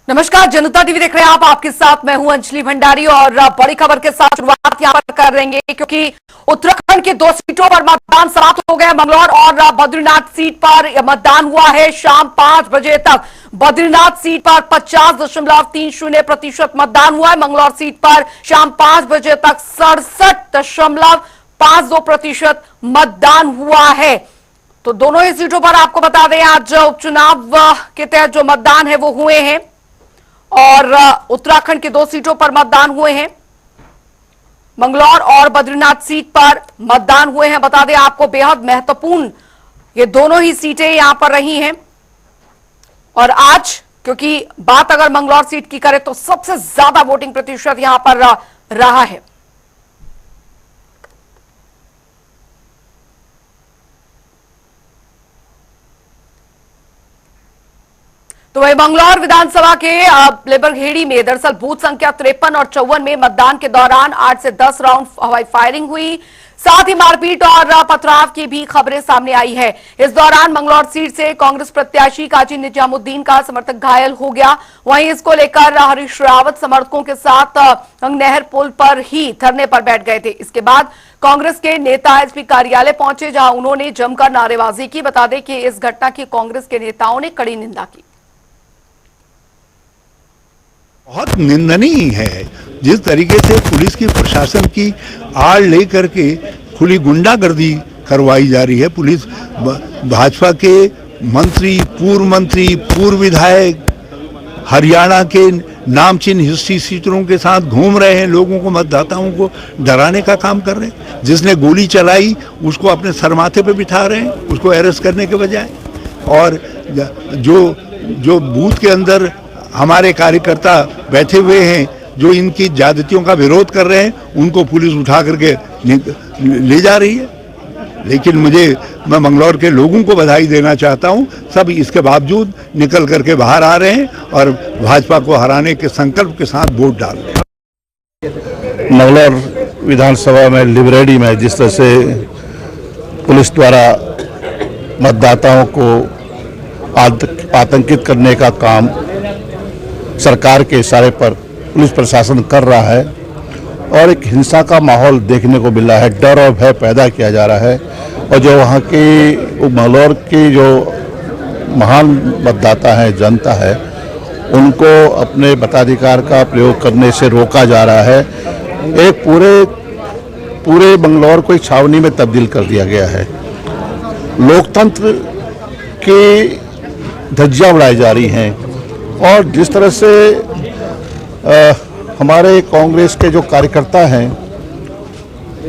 नमस्कार, जनता टीवी देख रहे हैं आप। आपके साथ मैं हूं अंजलि भंडारी और बड़ी खबर के साथ शुरुआत यहां पर कर रहेंगे क्योंकि उत्तराखंड की 2 सीटों पर मतदान समाप्त हो गया। मंगलौर और बद्रीनाथ सीट पर मतदान हुआ है। शाम 5 बजे तक बद्रीनाथ सीट पर 50.30% मतदान हुआ है। मंगलौर सीट पर शाम 5 बजे तक 67.52% मतदान हुआ है। तो दोनों ही सीटों पर आपको बता दें आज उपचुनाव के तहत जो मतदान है वो हुए हैं और उत्तराखंड की 2 सीटों पर मतदान हुए हैं। मंगलौर और बद्रीनाथ सीट पर मतदान हुए हैं। बता दें आपको बेहद महत्वपूर्ण ये दोनों ही सीटें यहां पर रही हैं। और आज क्योंकि बात अगर मंगलौर सीट की करें तो सबसे ज्यादा वोटिंग प्रतिशत यहां पर रहा है। तो वही मंगलौर विधानसभा के लेबरघेड़ी में दरअसल बूथ संख्या 53 और 54 में मतदान के दौरान 8 से 10 राउंड हवाई फायरिंग हुई। साथ ही मारपीट और पथराव की भी खबरें सामने आई है। इस दौरान मंगलौर सीट से कांग्रेस प्रत्याशी काजी निजामुद्दीन का समर्थक घायल हो गया। वहीं इसको लेकर हरीश रावत समर्थकों के साथ नहर पुल पर ही धरने पर बैठ गए थे। इसके बाद कांग्रेस के नेता एसपी कार्यालय पहुंचे जहां उन्होंने जमकर नारेबाजी की। बता दें कि इस घटना की कांग्रेस के नेताओं ने कड़ी निंदा की। बहुत निंदनीय है जिस तरीके से पुलिस की प्रशासन की आड़ लेकर के खुली गुंडागर्दी करवाई जा रही है। पुलिस भाजपा के मंत्री, पूर्व विधायक हरियाणा के नामचीन हिस्ट्री सीटरों के साथ घूम रहे हैं, लोगों को, मतदाताओं को डराने का काम कर रहे हैं। जिसने गोली चलाई उसको अपने सरमाथे पे बिठा रहे हैं, उसको अरेस्ट करने के बजाय। और जो बूथ के अंदर हमारे कार्यकर्ता बैठे हुए हैं जो इनकी ज्यादतियों का विरोध कर रहे हैं, उनको पुलिस उठा करके ले जा रही है। लेकिन मैं मंगलौर के लोगों को बधाई देना चाहता हूं। सब इसके बावजूद निकल करके बाहर आ रहे हैं और भाजपा को हराने के संकल्प के साथ वोट डाल रहे हैं। मंगलौर विधानसभा में लिबरेडी में जिस तरह से पुलिस द्वारा मतदाताओं को आतंकित करने का काम सरकार के इशारे पर पुलिस प्रशासन कर रहा है और एक हिंसा का माहौल देखने को मिल रहा है, डर और भय पैदा किया जा रहा है। और जो वहाँ की मंगलौर की जो महान मतदाता है, जनता है, उनको अपने मताधिकार का प्रयोग करने से रोका जा रहा है। एक पूरे मंगलौर को एक छावनी में तब्दील कर दिया गया है। लोकतंत्र की धज्जियां उड़ाई जा रही हैं और जिस तरह से हमारे कांग्रेस के जो कार्यकर्ता हैं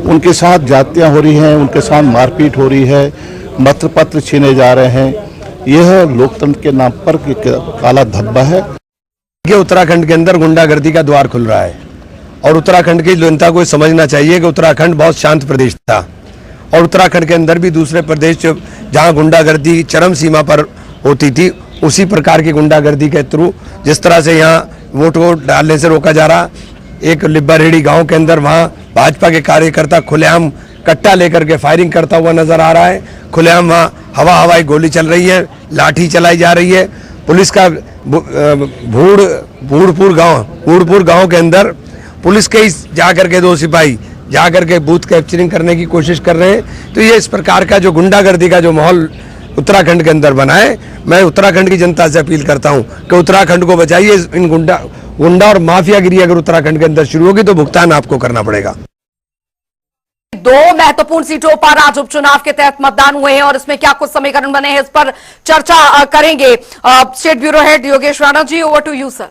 उनके साथ जातियां हो रही हैं, उनके साथ मारपीट हो रही है, मतपत्र छीने जा रहे हैं, यह लोकतंत्र के नाम पर काला धब्बा है। उत्तराखंड के अंदर गुंडागर्दी का द्वार खुल रहा है और उत्तराखंड की जनता को समझना चाहिए कि उत्तराखंड बहुत शांत प्रदेश था और उत्तराखंड के अंदर भी दूसरे प्रदेश जहां गुंडागर्दी चरम सीमा पर होती थी, उसी प्रकार की गुंडागर्दी के थ्रू जिस तरह से यहाँ वोट डालने से रोका जा रहा। एक लिब्बारेडी गांव के अंदर वहाँ भाजपा के कार्यकर्ता खुलेआम कट्टा लेकर के फायरिंग करता हुआ नजर आ रहा है। खुलेआम वहाँ हवाई गोली चल रही है, लाठी चलाई जा रही है। पुलिस का भूड़पुर गांव के अंदर पुलिस के ही जाकर के 2 सिपाही जाकर के बूथ कैप्चरिंग करने की कोशिश कर रहे हैं। तो ये इस प्रकार का जो गुंडागर्दी का जो माहौल उत्तराखंड के अंदर बना है, मैं उत्तराखंड की जनता से अपील करता हूं कि उत्तराखंड को बचाइए। इन गुंडा और माफियागिरी अगर उत्तराखंड के अंदर शुरू होगी तो भुगतान आपको करना पड़ेगा। 2 महत्वपूर्ण सीटों पर आज उपचुनाव के तहत मतदान हुए हैं और इसमें क्या कुछ समीकरण बने हैं इस पर चर्चा करेंगे। State bureau head Yogesh Rana ji, over to you sir.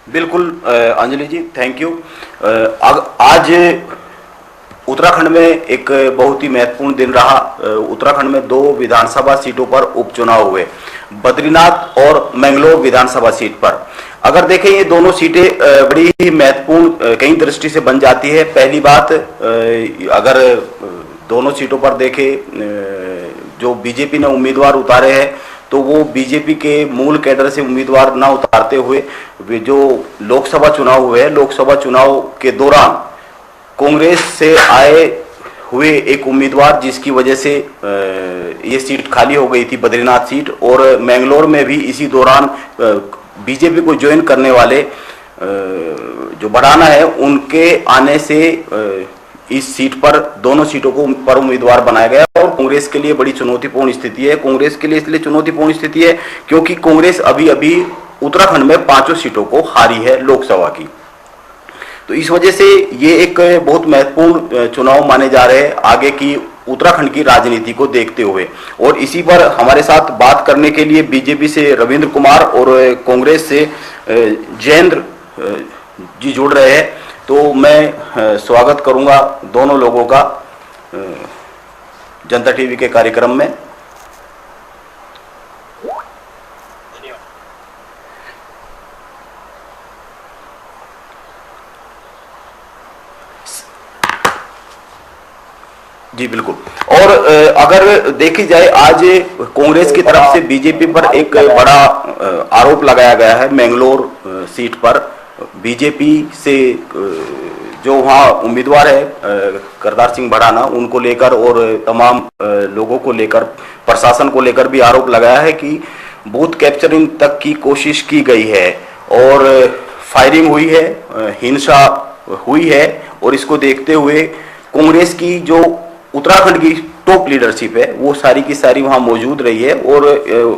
बिल्कुल अंजलि जी, थैंक यू। आज उत्तराखंड में एक बहुत ही महत्वपूर्ण दिन रहा। उत्तराखंड में 2 विधानसभा सीटों पर उपचुनाव हुए, बद्रीनाथ और मैंगलोर विधानसभा सीट पर। अगर देखें ये दोनों सीटें बड़ी ही महत्वपूर्ण कई दृष्टि से बन जाती है। पहली बात, अगर दोनों सीटों पर देखें जो बीजेपी ने उम्मीदवार उतारे हैं तो वो बीजेपी के मूल कैडर से उम्मीदवार ना उतारते हुए जो लोकसभा चुनाव हुए हैं, लोकसभा चुनाव के दौरान कांग्रेस से आए हुए एक उम्मीदवार जिसकी वजह से ये सीट खाली हो गई थी, बद्रीनाथ सीट, और मैंगलोर में भी इसी दौरान बीजेपी को ज्वाइन करने वाले जो भड़ाना है उनके आने से इस सीट पर, दोनों सीटों को पर उम्मीदवार बनाया गया और कांग्रेस के लिए बड़ी चुनौतीपूर्ण स्थिति है। कांग्रेस के लिए इसलिए चुनौतीपूर्ण स्थिति है क्योंकि कांग्रेस अभी अभी उत्तराखंड में 5 सीटों को हारी है लोकसभा की। तो इस वजह से ये एक बहुत महत्वपूर्ण चुनाव माने जा रहे हैं आगे की उत्तराखंड की राजनीति को देखते हुए। और इसी पर हमारे साथ बात करने के लिए बीजेपी से रविंद्र कुमार और कांग्रेस से जयेंद्र जी जुड़ रहे हैं। तो मैं स्वागत करूंगा दोनों लोगों का जनता टीवी के कार्यक्रम में। जी बिल्कुल। और अगर देखी जाए आज कांग्रेस की तरफ से बीजेपी पर एक बड़ा आरोप लगाया गया है मैंगलोर सीट पर। बीजेपी से जो वहाँ उम्मीदवार है करतार सिंह भड़ाना, उनको लेकर और तमाम लोगों को लेकर, प्रशासन को लेकर भी आरोप लगाया है कि बूथ कैप्चरिंग तक की कोशिश की गई है और फायरिंग हुई है, हिंसा हुई है। और इसको देखते हुए कांग्रेस की जो उत्तराखंड की टॉप लीडरशिप है वो सारी की सारी वहां मौजूद रही है और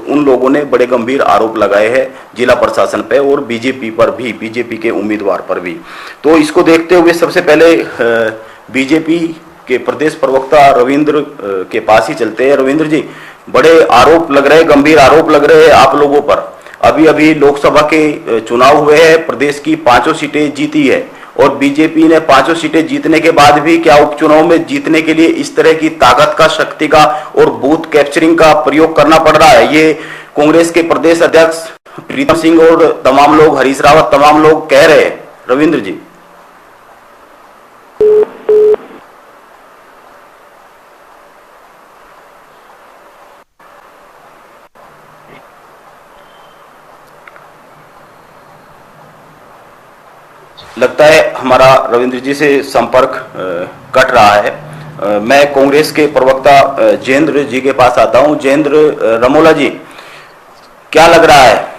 उन लोगों ने बड़े गंभीर आरोप लगाए हैं जिला प्रशासन पे और बीजेपी पर भी, बीजेपी के उम्मीदवार पर भी। तो इसको देखते हुए सबसे पहले बीजेपी के प्रदेश प्रवक्ता रविंद्र के पास ही चलते हैं। रविंद्र जी, बड़े आरोप लग रहे हैं, गंभीर आरोप लग रहे हैं आप लोगों पर। अभी अभी लोकसभा के चुनाव हुए हैं, प्रदेश की 5 सीटें जीती है और बीजेपी ने 5 सीटें जीतने के बाद भी क्या उपचुनाव में जीतने के लिए इस तरह की ताकत का, शक्ति का और बूथ कैप्चरिंग का प्रयोग करना पड़ रहा है? ये कांग्रेस के प्रदेश अध्यक्ष प्रीतम सिंह और तमाम लोग, हरीश रावत, तमाम लोग कह रहे हैं। रविंद्र जी। लगता है हमारा रविंद्र जी से संपर्क कट रहा है। मैं कांग्रेस के प्रवक्ता जयेंद्र जी के पास आता हूं। जयेंद्र, रमोला जी, क्या लग रहा है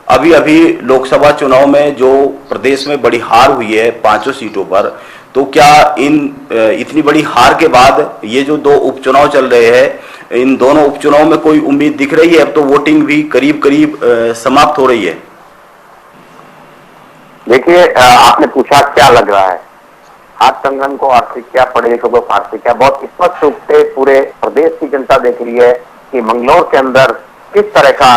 अभी अभी लोकसभा चुनाव में जो प्रदेश में बड़ी हार हुई है 5 सीटों पर, तो क्या इतनी बड़ी हार के बाद ये जो 2 उपचुनाव चल रहे हैं, इन दोनों उपचुनाव में कोई उम्मीद दिख रही है? अब तो वोटिंग भी करीब करीब समाप्त हो रही है। देखिए, आपने पूछा क्या लग रहा है। हाथ कंगन को आर्थिक क्या, पढ़े लिखे को फारसी क्या, बहुत स्पष्ट रूप से पूरे प्रदेश की जनता देख रही है कि मंगलौर के अंदर किस तरह का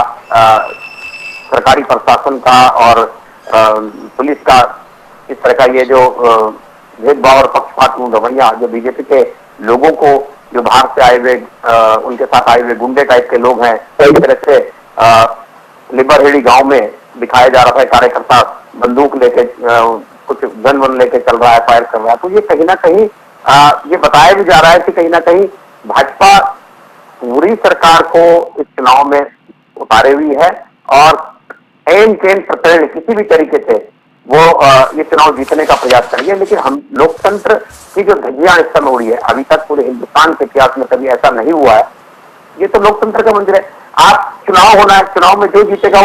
सरकारी प्रशासन का और पुलिस का किस तरह का ये जो भेदभाव और पक्षपातपूर्ण रवैया जो बीजेपी के लोगों को, जो बाहर से आए हुए उनके साथ आए हुए गुंडे टाइप के लोग हैं, कई तरह से लिबरहेड़ी गांव में दिखाया जा रहा है। कार्यकर्ता बंदूक लेके, कुछ गन वन लेके चल रहा है, फायर कर रहा है। तो ये कहीं ना कहीं ये बताया भी जा रहा है कि कहीं ना कहीं भाजपा पूरी सरकार को इस चुनाव में उतारे हुई है और एन केन प्रकरण किसी भी तरीके से वो ये चुनाव जीतने का प्रयास करेंगे। लेकिन हम लोकतंत्र की जो धज्जियां इस समय उड़ी है, अभी तक पूरे हिंदुस्तान के इतिहास में कभी ऐसा नहीं हुआ है। ये तो लोकतंत्र का मंदिर है। आप चुनाव होना है, चुनाव में जो जीतेगा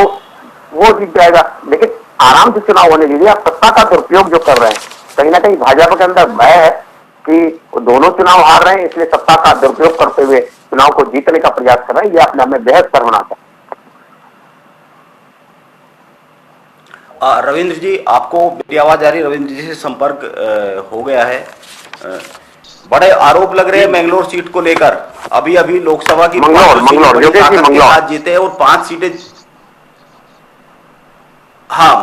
वो जीत जाएगा, लेकिन आराम से चुनाव होने दीजिए। आप सत्ता का दुरुपयोग जो कर रहे हैं, कहीं ना कहीं भाजपा के अंदर भय है कि वो दोनों चुनाव हार रहे हैं, इसलिए सत्ता का दुरुपयोग करते हुए चुनाव को जीतने का प्रयास कर रहे हैं। ये अपने हमें बेहद शर्मनाक है। रविंद्र जी, आपको मेरी आवाज आ रही है? रविंद्र जी से संपर्क हो गया है। बड़े आरोप लग रहे हैं मैंगलोर सीट को लेकर। अभी अभी लोकसभा की मंगलौर जीते और 5 सीटें, हाँ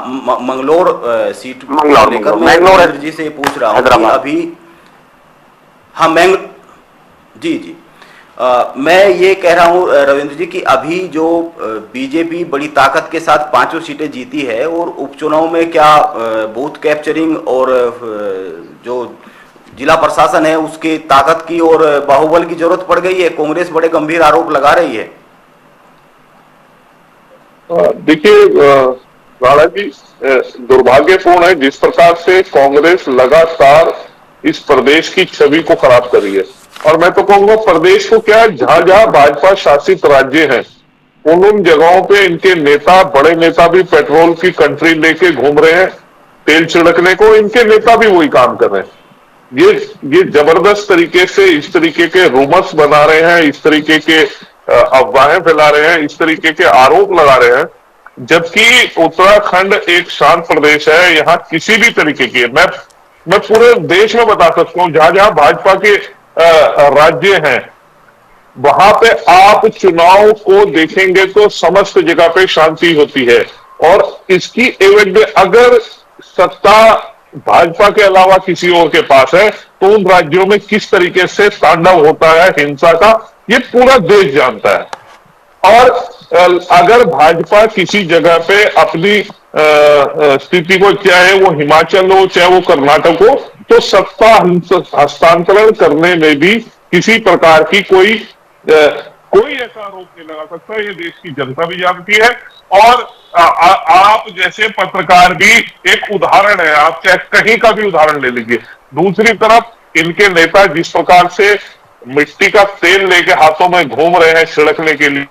मंगलौर सीट लेकर मैं रविंद्र जी से पूछ रहा हूँ कि अभी, हाँ जी मैं ये कह रहा हूँ रविंद्र जी कि अभी जो बीजेपी बड़ी ताकत के साथ 5 सीटें जीती है और उपचुनाव में क्या बूथ कैप्चरिंग और जो जिला प्रशासन है उसकी ताकत की और बाहुबल की जरूरत पड़ गई है? कांग्रेस बड़े गंभीर आरोप लगा रही है। देखिए राणा जी, दुर्भाग्यपूर्ण है जिस प्रकार से कांग्रेस लगातार इस प्रदेश की छवि को खराब कर रही है। और मैं तो कहूंगा प्रदेश को क्या, जहां जहां भाजपा शासित राज्य हैं उन जगहों पे इनके नेता, बड़े नेता भी पेट्रोल की कंट्री लेके घूम रहे हैं तेल छिड़कने को, इनके नेता भी वही काम कर रहे हैं। ये जबरदस्त तरीके से इस तरीके के रूमर्स बना रहे हैं, इस तरीके के अफवाहें फैला रहे हैं, इस तरीके के आरोप लगा रहे हैं, जबकि उत्तराखंड एक शांत प्रदेश है। यहाँ किसी भी तरीके की, मैं पूरे देश में बता सकता हूं जहां जहां भाजपा के राज्य हैं वहां पे आप चुनाव को देखेंगे तो समस्त जगह पे शांति होती है। और इसकी एविडेंस, अगर सत्ता भाजपा के अलावा किसी और के पास है तो उन राज्यों में किस तरीके से तांडव होता है हिंसा का, ये पूरा देश जानता है। और अगर भाजपा किसी जगह पे अपनी स्थिति को, चाहे वो हिमाचल हो चाहे वो कर्नाटक हो, तो सत्ता हस्तांतरण करने में भी किसी प्रकार की कोई ऐसा आरोप नहीं लगा सकता। ये देश की जनता भी जानती है। और आप जैसे पत्रकार भी एक उदाहरण है, आप चाहे कहीं का भी उदाहरण ले लीजिए। दूसरी तरफ इनके नेता जिस प्रकार से मिट्टी का तेल लेके हाथों में घूम रहे हैं छिड़कने के लिए,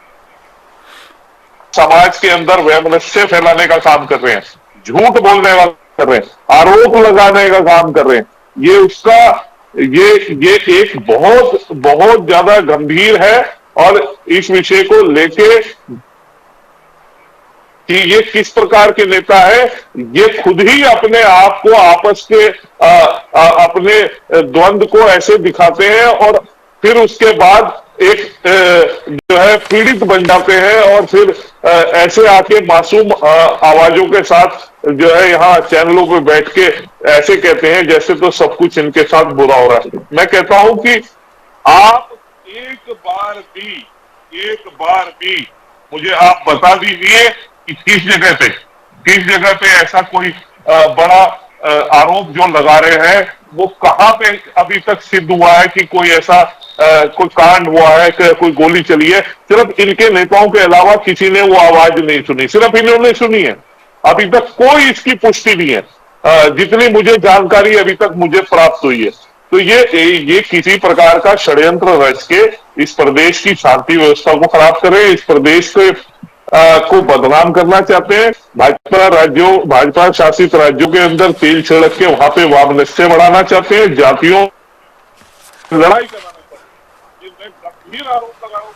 समाज के अंदर वैमनस्य फैलाने का काम कर रहे हैं, झूठ बोलने का कर रहे हैं, आरोप लगाने का काम कर रहे हैं, ये उसका ये एक बहुत बहुत ज्यादा गंभीर है। और इस विषय को लेके कि ये किस प्रकार के नेता है, ये खुद ही अपने आप को आपस के अपने द्वंद्व को ऐसे दिखाते हैं और फिर उसके बाद एक जो है पीड़ित बन जाते हैं और फिर ऐसे आके मासूम आवाजों के साथ जो है यहाँ चैनलों पे बैठ के ऐसे कहते हैं जैसे तो सब कुछ इनके साथ बुरा हो रहा है। मैं कहता हूं कि आप एक बार भी मुझे आप बता दीजिए कि किस जगह पे ऐसा कोई बड़ा आरोप जो लगा रहे हैं वो कहां पे अभी तक सिद्ध हुआ है कि कोई ऐसा कोई कांड हुआ है, कोई गोली चली है। सिर्फ इनके नेताओं के अलावा किसी ने वो आवाज नहीं सुनी, सिर्फ इन्होंने सुनी है। अभी तक कोई इसकी पुष्टि नहीं है जितनी मुझे जानकारी अभी तक मुझे प्राप्त हुई है। तो ये किसी प्रकार का षड्यंत्र रच के इस प्रदेश की शांति व्यवस्था को खराब कर रहे हैं, इस प्रदेश को बदनाम करना चाहते हैं। भाजपा शासित राज्यों के अंदर तेल छिड़क के वहां पे वामनस्य बढ़ाना चाहते हैं, जातियों लड़ाई कराना चाहते हैं। मैं गंभीर आरोप लगा रहा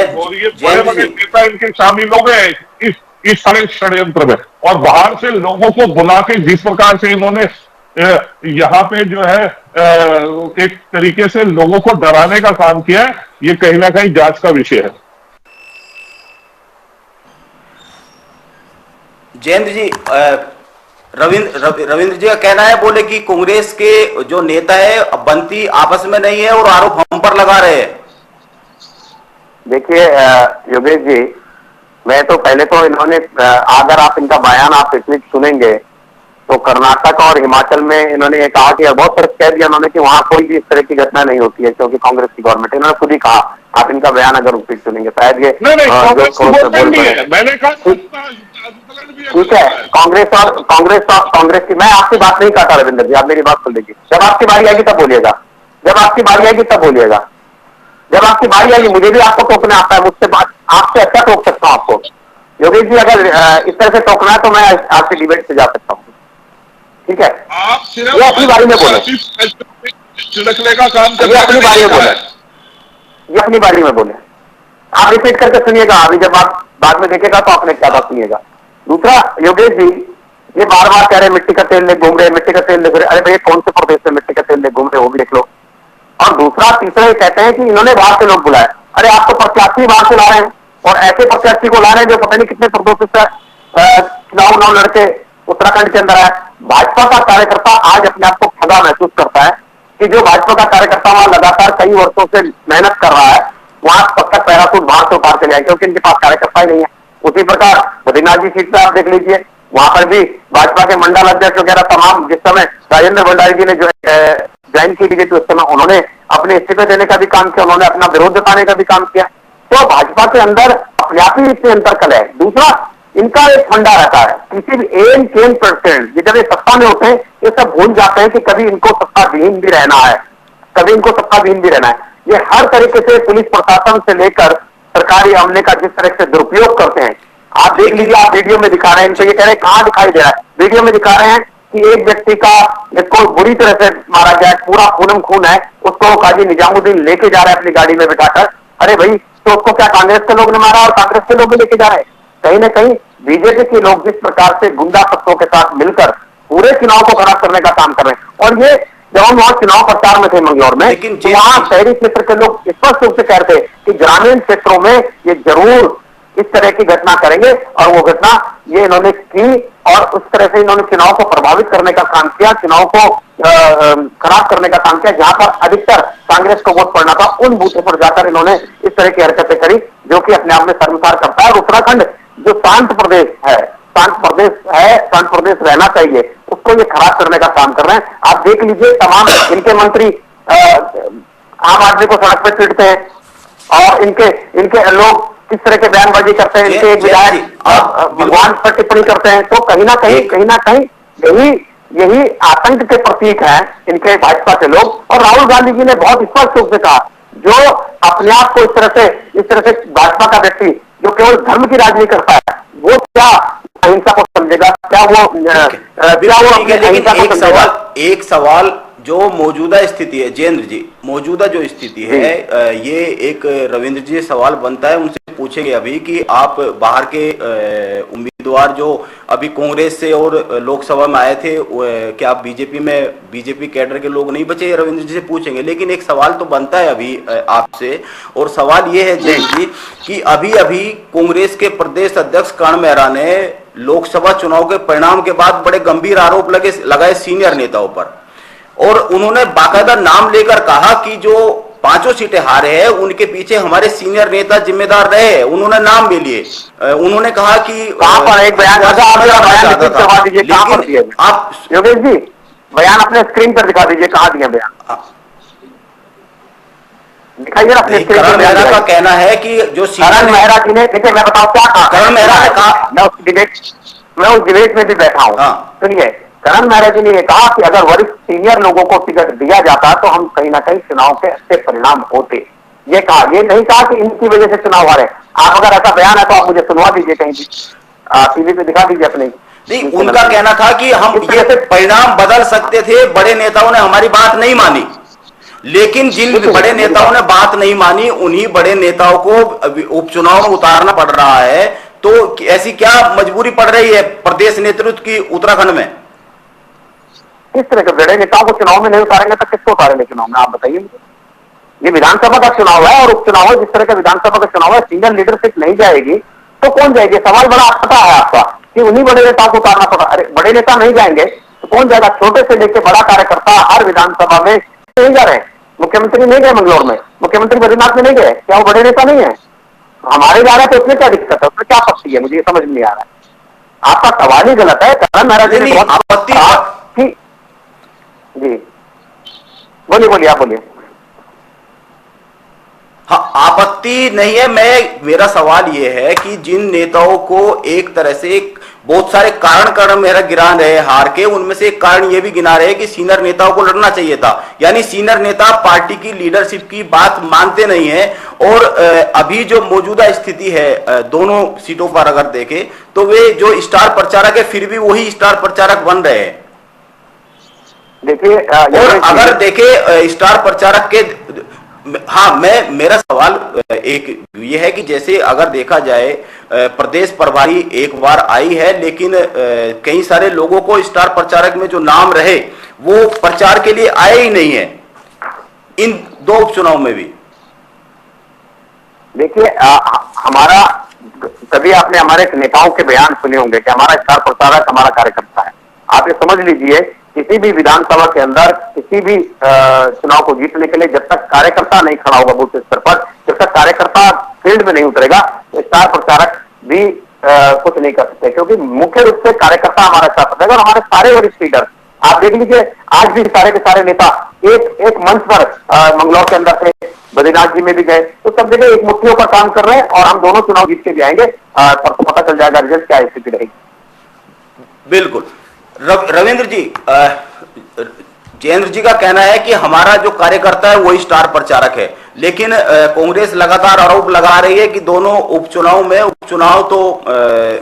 हूं और ये बड़े नेता इनके शामिल हो गए इस सारे षड्यंत्र में। और बाहर से लोगों को बुला के जिस प्रकार से इन्होंने यहाँ पे जो है एक तरीके से लोगों को डराने का काम किया है, ये कहीं ना कहीं जांच का विषय है। जयेंद्र जी, रविंद्र जी का कहना है, बोले कि कांग्रेस के जो नेता है बनती आपस में नहीं है और आरोप हम पर लगा रहे हैं। देखिए योगेश जी, मैं तो पहले तो इन्होंने अगर आप इनका बयान आप पिछले सुनेंगे तो कर्नाटक और हिमाचल में इन्होंने ये कहा कि बहुत फर्क कह दिया उन्होंने कि वहां कोई भी इस तरह की घटना नहीं होती है क्योंकि कांग्रेस की गवर्नमेंट, इन्होंने खुद ही कहा। आप इनका बयान अगर उपयोग सुनेंगे शायद ये मैंने कहा ठीक है। कांग्रेस की मैं आपकी बात नहीं कहता रविंद्र जी, आप मेरी बात सुन लीजिए। जब आपकी बारी आएगी तब बोलिएगा, जब आपकी बारी आएगी तब बोलिएगा, जब आपकी बारी आएगी। मुझे भी आपको टोकना आता है, मुझसे बात आपसे अच्छा टोक सकता हूँ आपको। योगेश जी अगर इस तरह से टोकना है तो मैं आपसे डिबेट से जा सकता हूँ, ठीक है। आप सिर्फ ये अपनी बारी में बोले, छिड़कने का काम कर, ये अपनी बारी में बोले, ये अपनी बारी में बोले। आप रिपीट करके सुनिएगा, अभी जब आप बाद में देखेगा तो आपने क्या बात सुनिएगा। दूसरा योगेश जी, ये बार बार कह रहे मिट्टी का तेल ले घूम रहे, मिट्टी का तेल ले घूम रहे। अरे भैया कौन से प्रदेश में मिट्टी का तेल ले घूम रहे वो भी देख लो। और दूसरा तीसरा ये कहते हैं कि इन्होंने बाहर से लोग बुलाए। अरे आप तो प्रत्याशी बाहर से ला रहे हैं और ऐसे प्रत्याशी को ला रहे हैं जो पता नहीं कितने प्रदेशों से चुनाव लड़के उत्तराखंड के अंदर है। भाजपा का कार्यकर्ता आज अपने आप को ठगा महसूस करता है कि जो भाजपा का कार्यकर्ता वहां लगातार कई वर्षों से मेहनत कर रहा है वहां तब तक पैरासूट बाहर से उतार के जाए क्योंकि इनके पास कार्यकर्ता ही नहीं है। उसी प्रकार बद्रीनाथ जी सीट पे आप देख लीजिए, वहां पर भी भाजपा के मंडल अध्यक्ष वगैरह तमाम, जिस समय राजेंद्र भंडारी जी ने जो ज्वाइन की बीजेपी उस समय उन्होंने अपने इस्तीफे देने का भी काम किया, उन्होंने अपना विरोध जताने का भी काम किया। तो भाजपा के अंदर अपने आप ही इससे अंतर कल है। दूसरा इनका एक फंडा रहता है, किसी भी एम केम प्रेसिडेंट जब ये सत्ता में होते हैं ये सब भूल जाते हैं कि कभी इनको सत्ताधीन भी रहना है, कभी इनको सत्ताधीन भी रहना है। ये हर तरीके से पुलिस प्रशासन से लेकर सरकारी अमले का जिस तरह से दुरुपयोग करते हैं, आप देख लीजिए, आप वीडियो में दिखा रहे हैं, इनको ये कह रहे हैं कहां दिखाई दे रहा है, वीडियो में दिखा रहे हैं कि एक व्यक्ति का जिसको बुरी तरह से मारा गया, पूरा खूनम खून है, उसको काजी निजामुद्दीन लेके जा रहे हैं अपनी गाड़ी में बिठाकर। अरे भाई, तो उसको क्या कांग्रेस के लोग ने मारा और कांग्रेस के लोग भी लेके जा रहे हैं? कहीं ना कहीं बीजेपी के लोग जिस प्रकार से गुंडा तत्वों के साथ मिलकर पूरे चुनाव को खराब करने का काम कर रहे हैं। और ये जब हम वहां चुनाव प्रचार में थे मंगलौर में, तो वहां शहरी क्षेत्र के लोग स्पष्ट रूप से कह रहे थे कि ग्रामीण क्षेत्रों में ये जरूर इस तरह की घटना करेंगे, और वो घटना ये इन्होंने की, और उस तरह से इन्होंने चुनाव को प्रभावित करने का काम किया, चुनाव को खराब करने का काम किया। जहां पर अधिकतर कांग्रेस को वोट पड़ना था, उन बूथों पर जाकर इन्होंने इस तरह की हरकतें करी, जो कि अपने आप में शर्मसार करता है। उत्तराखंड जो शांत प्रदेश है, शांत प्रदेश रहना चाहिए, उसको ये खराब करने का काम कर रहे हैं। आप देख लीजिए, तमाम इनके मंत्री आम आदमी को सड़क पर पीटते हैं, और इनके लोग किस तरह के बयानबाजी करते हैं, इनके एक विधायक भगवान पर टिप्पणी करते हैं। तो कहीं ना कहीं यही आतंक के प्रतीक हैं इनके भाजपा के लोग। और राहुल गांधी जी ने बहुत स्पष्ट रूप से कहा, जो अपने आप को इस तरह से भाजपा का व्यक्ति जो केवल धर्म की राजनीति करता है, वो क्या अहिंसा को समझेगा, क्या वो अहिंसा को समझेगा? एक सवाल जो मौजूदा स्थिति है, जयेंद्र जी, मौजूदा जो स्थिति है, ये एक रविंद्र जी सवाल बनता है, उनसे पूछेंगे अभी कि आप बाहर के उम्मीदवार जो अभी कांग्रेस से और लोकसभा में आए थे, क्या आप बीजेपी कैडर के लोग नहीं बचे? रविंद्र जी से पूछेंगे, लेकिन एक सवाल तो बनता है अभी आपसे, और सवाल ये है जयेंद्र जी कि अभी कांग्रेस के प्रदेश अध्यक्ष करण मेहरा ने लोकसभा चुनाव के परिणाम के बाद बड़े गंभीर आरोप लगाए सीनियर नेताओं पर, और उन्होंने बाकायदा नाम लेकर कहा कि जो 5 सीटें हारे हैं उनके पीछे हमारे सीनियर नेता जिम्मेदार रहे। उन्होंने नाम भी लिए, उन्होंने कहा कि कहां पर एक बयान दिखा दीजिए, कहां पर दिए आप योगेश जी? बयान अपने स्क्रीन पर दिखा दीजिए, कहां दिया बयान दिखाइए अपने स्क्रीन पर। मेहरा का कहना है कि जो करण मेहरा जी ने, देखिए मैं बताऊं क्या कहा, करण मेहरा ने कहा, मैं उस डिबेट में भी बैठा हूं, सुनिए। करण मेहरा जी ने यह कहा कि अगर वरिष्ठ सीनियर लोगों को टिकट दिया जाता तो हम कहीं ना कहीं चुनाव के अच्छे परिणाम होते। ये कहा, ये नहीं कहा कि इनकी वजह से चुनाव हारे। आप अगर ऐसा बयान है तो आप मुझे सुनवा दीजिए, कहीं भी टीवी पे दिखा दीजिए अपने। नहीं, उनका कहना था कि हम ये परिणाम बदल सकते थे, बड़े नेताओं ने हमारी बात नहीं मानी, लेकिन जिन बड़े नेताओं ने बात नहीं मानी उन्हीं बड़े नेताओं को उपचुनाव में उतारना पड़ रहा है। तो ऐसी क्या मजबूरी पड़ रही है प्रदेश नेतृत्व की उत्तराखंड में? किस तरह के बड़े नेताओं को चुनाव में नहीं उतारेंगे तो किसको उतारेंगे चुनाव में, आप बताइए मुझे। ये विधानसभा का चुनाव है, और उपचुनाव है, जिस तरह का विधानसभा का चुनाव है, सीनियर लीडरशिप नहीं जाएगी तो कौन जाएगी? सवाल बड़ा पता है आपका कि उन्हीं बड़े नेताओं को उतारना पड़ा। अरे बड़े नेता नहीं जाएंगे तो कौन जाएगा? छोटे से लेकर बड़ा कार्यकर्ता हर विधानसभा में नहीं जा रहे। मुख्यमंत्री नहीं गए मंगलौर में, मुख्यमंत्री बद्रीनाथ में नहीं गए, क्या वो बड़े नेता नहीं है? हमारे जा रहे तो उसमें क्या दिक्कत है, उसमें क्या आपत्ति है? मुझे ये समझ नहीं आ रहा है। आपका सवाल ही गलत है। करण मेहरा जी ने आपत्ति, जी बोलिए, आप बोलिए। हाँ, आपत्ति नहीं है। मेरा सवाल यह है कि जिन नेताओं को एक तरह से बहुत सारे कारण मेरा गिरा रहे हार के, उनमें से एक कारण यह भी गिना रहे कि सीनियर नेताओं को लड़ना चाहिए था, यानी सीनियर नेता पार्टी की लीडरशिप की बात मानते नहीं है। और अभी जो मौजूदा स्थिति है दोनों सीटों पर अगर देखें तो वे जो स्टार प्रचारक है फिर भी वही स्टार प्रचारक बन रहे हैं। देखिए, और अगर देखे स्टार प्रचारक के, हाँ, मेरा सवाल एक ये है कि जैसे अगर देखा जाए प्रदेश प्रभारी एक बार आई है, लेकिन कई सारे लोगों को स्टार प्रचारक में जो नाम रहे वो प्रचार के लिए आए ही नहीं है इन 2 उपचुनाव में भी। देखिए, हमारा कभी आपने हमारे नेताओं के बयान सुने होंगे कि हमारा स्टार प्रचारक हमारा कार्यकर्ता है। आप ये समझ लीजिए, किसी भी विधानसभा के अंदर किसी भी चुनाव को जीतने के लिए जब तक कार्यकर्ता नहीं खड़ा होगा बूथ स्तर पर, जब तक कार्यकर्ता फील्ड में नहीं उतरेगा, तो स्टार प्रचारक भी कुछ नहीं कर सकते, क्योंकि मुख्य रूप से कार्यकर्ता हमारा स्टार प्रचारक। और हमारे सारे वरिष्ठ लीडर, आप देख लीजिए, आज भी सारे के सारे नेता एक मंच पर मंगलौर के अंदर थे, बद्रीनाथ जी में भी गए, तो सब जगह एक मुट्ठियों का काम कर रहे हैं और हम दोनों चुनाव जीत के भी आएंगे। परसों पता चल जाएगा रिजल्ट क्या स्थिति रहेगी। बिल्कुल। रविंद्र जी, जयेंद्र जी का कहना है कि हमारा जो कार्यकर्ता है वही स्टार प्रचारक है, लेकिन कांग्रेस लगातार आरोप लगा रही है कि दोनों उपचुनाव तो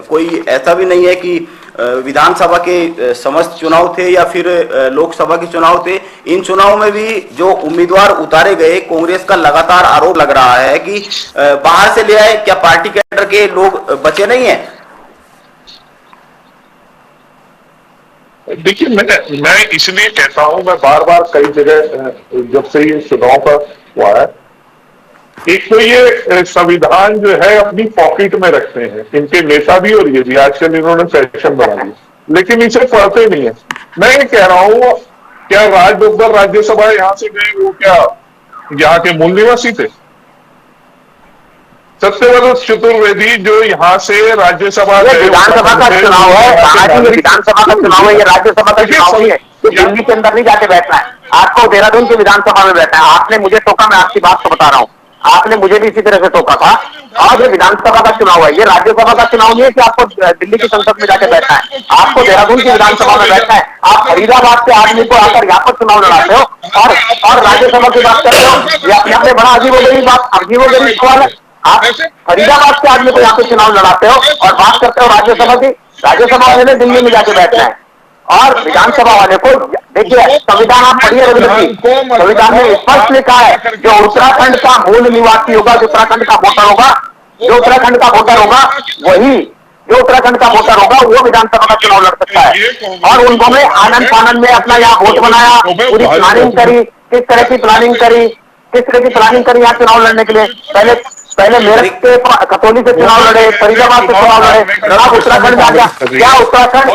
कोई ऐसा भी नहीं है कि विधानसभा के समस्त चुनाव थे या फिर लोकसभा के चुनाव थे। इन चुनाव में भी जो उम्मीदवार उतारे गए, कांग्रेस का लगातार आरोप लग रहा है कि बाहर से ले आए, क्या पार्टी कैडर के लोग बचे नहीं है? देखिए, मैं इसलिए कहता हूं, मैं बार बार कई जगह जब से ये चुनाव का हुआ है, एक तो ये संविधान जो है अपनी पॉकेट में रखते हैं इनके नेता भी और ये भी, आजकल इन्होंने फैशन बना लिया, लेकिन इसे पढ़ते नहीं है। मैं ये कह रहा हूं, क्या राज बब्बर राज्यसभा यहां से गए, वो क्या यहाँ के मूल निवासी थे? सत्यव्रत चतुर्वेदी जो यहाँ से राज्यसभा विधानसभा का चुनाव है, विधानसभा का चुनाव है, ये राज्यसभा का चुनाव नहीं है। दिल्ली के अंदर नहीं जाके बैठना है आपको, देहरादून की विधानसभा में बैठना है। आपने मुझे टोका, मैं आपकी बात को बता रहा हूँ, आपने मुझे भी इसी तरह से टोका था। और ये विधानसभा का चुनाव है, ये राज्यसभा का चुनाव नहीं है कि आपको दिल्ली की संसद में जाके बैठना है। आपको देहरादून की विधानसभा में बैठना है। आप फरीदाबाद के आदमी को आकर यहाँ पर चुनाव लड़ाते हो और राज्यसभा की बात करते हो। ये अपने अपने बड़ा अजीबोगरीब बात, अजीबोगरीब सवाल है। आप फरीदाबाद के आदमी को यहाँ पे चुनाव लड़ाते हो और बात करते हो राज्यसभा की। राज्यसभा वाले ने दिल्ली में जाके बैठना है और विधानसभा वाले को, देखिए संविधान आप पढ़िए रविंद्र जी, संविधान में स्पष्ट लिखा है जो उत्तराखंड का मूल निवासी होगा, जो उत्तराखंड का वोटर होगा, जो उत्तराखंड का वोटर होगा वही, जो उत्तराखंड का वोटर होगा वो विधानसभा का चुनाव लड़ सकता है। और उन्होंने आनंद फानंद में अपना यहाँ वोट बनाया, पूरी प्लानिंग करी, किस तरह की प्लानिंग करी यहाँ चुनाव लड़ने के लिए। पहले मेरठ के खतौली से चुनाव लड़े, फरीदाबाद से चुनाव लड़े, अब उत्तराखंड में आ गया। क्या उत्तराखंड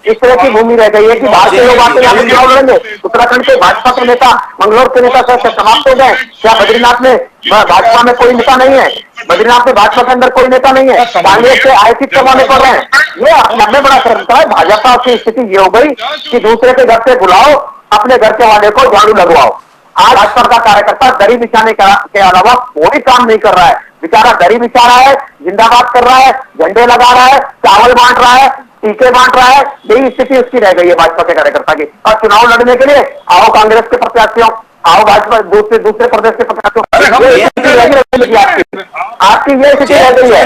इस तरह की भूमि रह गई है कि बाहर के लोग आते यहाँ पे चुनाव लड़ेंगे? उत्तराखंड के भाजपा के नेता, मंगलौर के नेता समाप्त हो गए। क्या बद्रीनाथ में भाजपा में कोई नेता नहीं है? बद्रीनाथ में भाजपा के अंदर कोई नेता नहीं है, कांग्रेस से आयोजित करवाने पड़ रहे हैं। ये अपने बड़ा शर्मता है। भाजपा की स्थिति ये हो गई कि दूसरे के घर से बुलाओ, अपने घर के वाले को झाड़ू लगवाओ। आज भाजपा का कार्यकर्ता दरी बिछाने के अलावा कोई काम नहीं कर रहा है। बेचारा दरी बिछा रहा है, जिंदाबाद कर रहा है, झंडे लगा रहा है, चावल बांट रहा है, टीके बांट रहा है। यही स्थिति उसकी रह गई है भाजपा के कार्यकर्ता की। और चुनाव लड़ने के लिए आओ कांग्रेस के प्रत्याशियों, आओ भाजपा दूसरे प्रदेश के प्रत्याशियों, आपकी ये स्थिति रह गई है।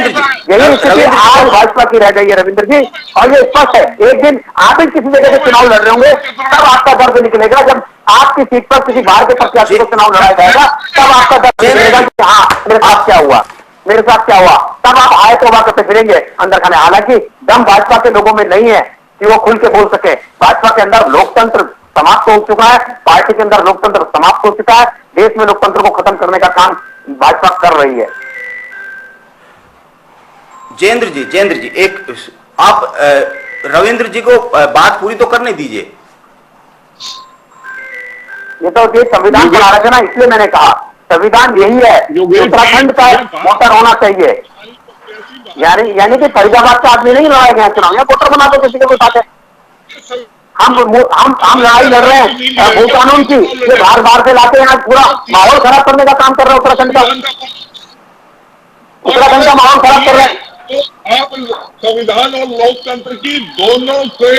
यही स्थिति आज भाजपा की रह गई है रविंद्र जी। और ये स्पष्ट है, एक दिन आप ही किसी जगह से चुनाव लड़ रहे होंगे, तब आपका दर्द निकलेगा। जब आपकी सीट पर किसी बाहर के प्रत्याशी को चुनाव लड़ाया जाएगा, तब आपका दर्द निकलेगा कि हाँ मेरे साथ क्या हुआ। तब आप आए तो करते फिरेंगे अंदर खाने। हालांकि दम भाजपा के लोगों में नहीं है कि वो खुल के बोल सके। भाजपा के अंदर लोकतंत्र समाप्त हो चुका है, पार्टी के अंदर लोकतंत्र समाप्त हो चुका है। देश में लोकतंत्र को खत्म करने का काम भाजपा कर रही है। जयेंद्र जी, एक आप रविंद्र जी को बात पूरी तो करने दीजिए। ये तो ये संविधान बना रहे थे ना, इसलिए मैंने कहा संविधान यही है, उत्तराखंड का वोटर होना चाहिए। यानी कि फरीदाबाद का आदमी नहीं लड़ाया गया चुनाव, या वोटर बना दो किसी के साथ है। हम लड़ाई लड़ रहे हैं भू कानून की, ये बाहर से लाके यहाँ पूरा माहौल खराब करने का काम कर रहे हैं। उत्तराखंड का माहौल खराब कर रहे हैं। आप संविधान और लोकतंत्र की दोनों से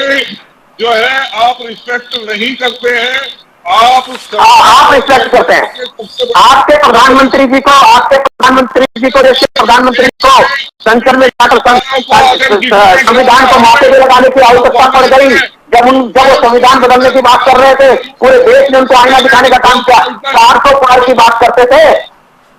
जो है आप रिस्पेक्ट नहीं करते हैं। आप रिस्पेक्ट करते हैं। आपके प्रधानमंत्री जी को देश के प्रधानमंत्री को संसद में जाकर संविधान को माथे पे लगाने की आवश्यकता पड़ गई। जब वो संविधान बदलने की बात कर रहे थे, पूरे देश ने उनको आईना दिखाने का काम किया। 400 पार की बात करते थे,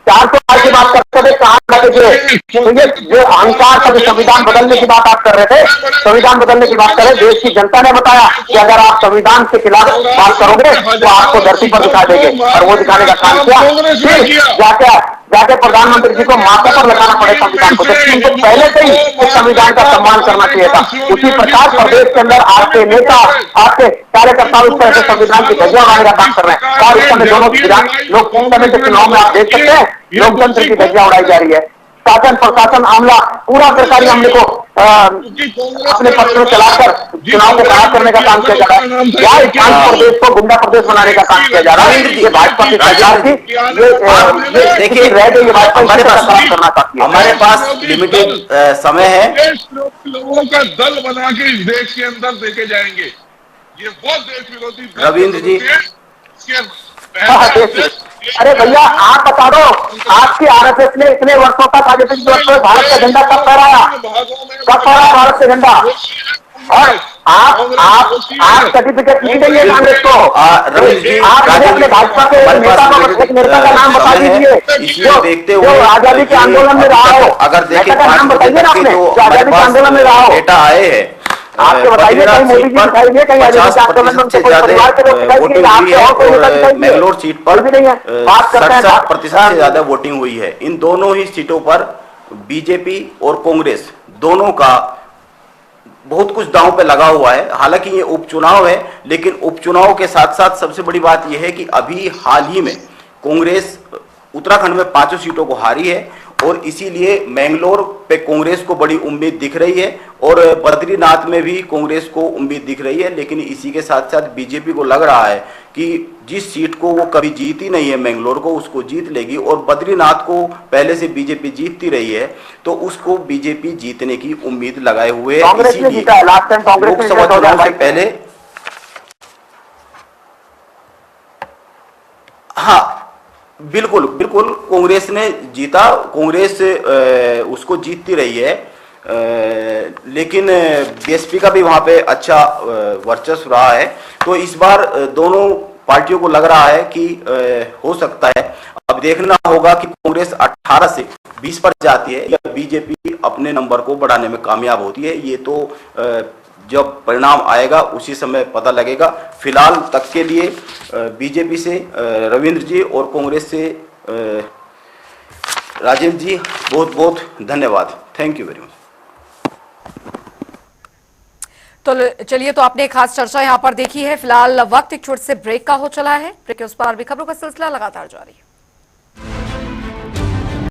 400 पार की बात करते थे, कहां लगे थे? तो ये जो अहंकार का संविधान बदलने की बात आप कर रहे थे, संविधान बदलने की बात कर रहे, देश की जनता ने बताया कि अगर आप संविधान के खिलाफ बात करोगे तो आपको धरती पर दिखा देंगे। और वो दिखाने का काम किया। फिर जाके प्रधानमंत्री जी को माथा पर लगाना पड़े संविधान को, जबकि उनको पहले से ही उस संविधान का सम्मान करना चाहिए था। उसी प्रकार प्रदेश के अंदर आपके नेता, आपके कार्यकर्ता उस तरह से संविधान की धज्जियां उड़ाने का काम कर रहे हैं। और इस समय दोनों लोकतंत्र के चुनाव में आप देख सकते हैं लोकतंत्र की धज्जियां उड़ाई जा रही है। शासन प्रशासन आमला पूरा सरकारी अमले को अपने पक्ष में चलाकर चुनाव को खराब करने का काम किया जा रहा है। या इस प्रदेश को गुंडा प्रदेश बनाने का काम किया जा रहा है। ये भाजपा की सरकार थी, ये देखिए रह गई, भाजपा हमारे पास खराब करना चाहती है। हमारे पास लिमिटेड समय है। लोगों का दल बना के इस देश के अंदर देके जाएंगे। ये वो देश विरोधी रविंद्र जी। अरे भैया आप बता दो, आपकी आरएसएस ने इतने वर्षों तक भारत का झंडा कब फहराया, भारत का झंडा? और आप सर्टिफिकेट नहीं देंगे कांग्रेस को? आप मुझे अपने भाजपा के नेता का नाम बता दीजिए जो आजादी के आंदोलन में रहा हो। अगर देखिए नाम बताइए ना आपने, जो आजादी के आंदोलन में रहा हो। डेटा आए हैं, आपके बताइए, कहीं मोदी जी दिखाइए, कहीं आजादी के आंदोलन में उनके कोई परिवार के लोग दिखाइए, आपके और कोई नेता दिखाइए। मैंगलोर सीट पर भी नहीं है। बात करते हैं 67% से ज्यादा वोटिंग हुई है। इन दोनों ही सीटों पर बीजेपी और कांग्रेस दोनों का बहुत कुछ दांव पे लगा हुआ है। हालांकि ये उपचुनाव है, लेकिन उपचुनाव के साथ साथ सबसे बड़ी बात यह है कि अभी हाल ही में कांग्रेस उत्तराखंड में 5 सीटों को हारी है और इसीलिए मैंगलोर पे कांग्रेस को बड़ी उम्मीद दिख रही है और बद्रीनाथ में भी कांग्रेस को उम्मीद दिख रही है। लेकिन इसी के साथ साथ बीजेपी को लग रहा है कि जिस सीट को वो कभी जीती नहीं है मैंगलोर को, उसको जीत लेगी और बद्रीनाथ को पहले से बीजेपी जीतती रही है, तो उसको बीजेपी जीतने की उम्मीद लगाए हुए है। इसीलिए लोकसभा चुनाव से पहले हाँ बिल्कुल बिल्कुल कांग्रेस ने जीता, कांग्रेस उसको जीतती रही है, लेकिन बीएसपी का भी वहां पे अच्छा वर्चस्व रहा है। तो इस बार दोनों पार्टियों को लग रहा है कि हो सकता है। अब देखना होगा कि कांग्रेस 18 से 20 पर जाती है या बीजेपी अपने नंबर को बढ़ाने में कामयाब होती है। ये तो जब परिणाम आएगा उसी समय पता लगेगा। फिलहाल तक के लिए बीजेपी से रविंद्र जी और कांग्रेस से राजेंद्र जी बहुत बहुत धन्यवाद। Thank you very much. तो चलिए, तो आपने एक खास चर्चा यहां पर देखी है। फिलहाल वक्त एक छोटे से ब्रेक का हो चला है। ब्रेक के उस पार भी खबरों का सिलसिला लगातार जारी है।